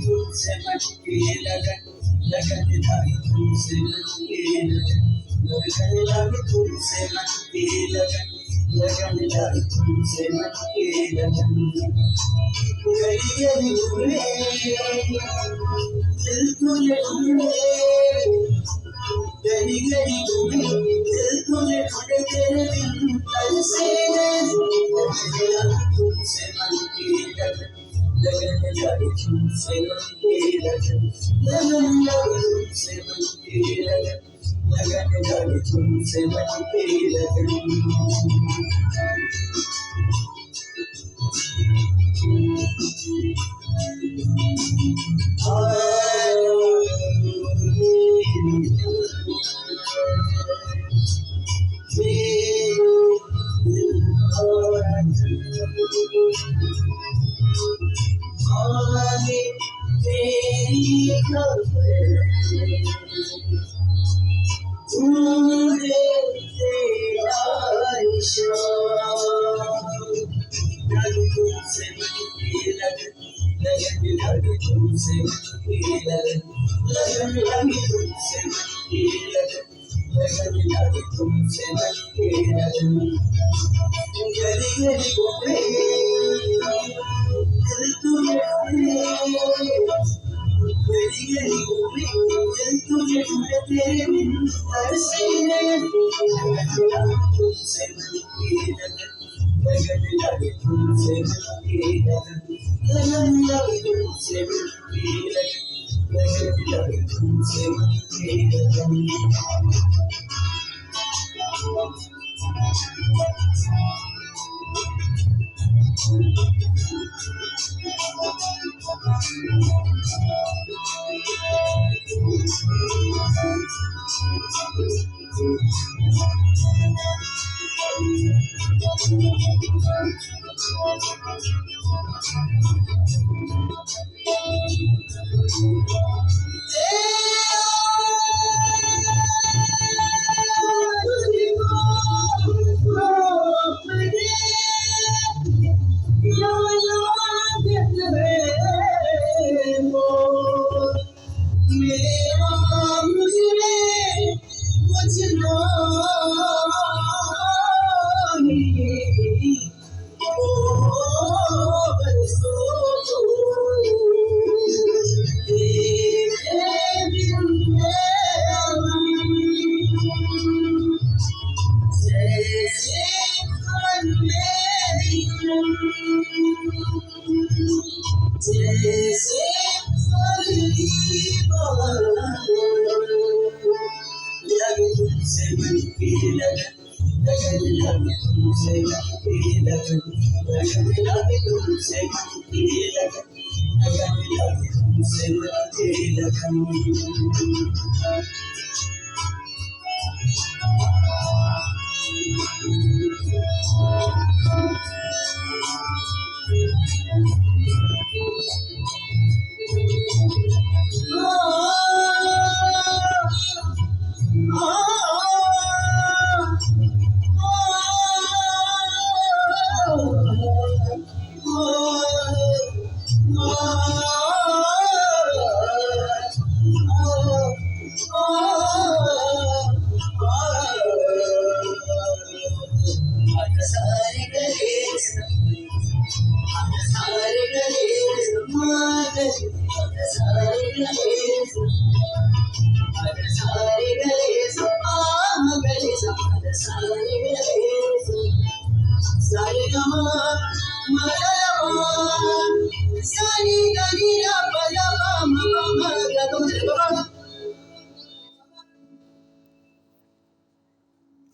तुमसे मन की लगन लगन लगी तुमसे मन की लगन लगी तुमसे मन की लगन लगन लगी तुमसे मन की लगन गली गली घूमे दिल तुझे ढूंढे गली गली घूमे दिल तुझे ढूंढे तेरे बिन तरसे तुमसे मन की लगन लगन लगी तुमसे मन की लगन लगन लगी तुमसे मन की लगन लगन लगी तुमसे मन की लगन तेरी खबर पूरे तेरा निशान लगी तुमसे मन की लगन लगन लगी तुमसे मन की लगन लगन लगी तुमसे मन की लगन लगन लगी तुमसे मन की लगन गली गली घूमे दिल तुझे गली गली घूमे दिल तुझे ढूंढे तेरे बिन तरसे लगन लगी तुमसे मन की लगन लगन लगी तुमसे मन की लगन लगन लगी तुमसे मन की लगन लगन लगी तुमसे मन की लगन तुमसे मन की लगन लगन लगी तुमसे मन की लगन लगन लगी तुमसे मन की लगन लगन लगी तुमसे मन की लगन Sani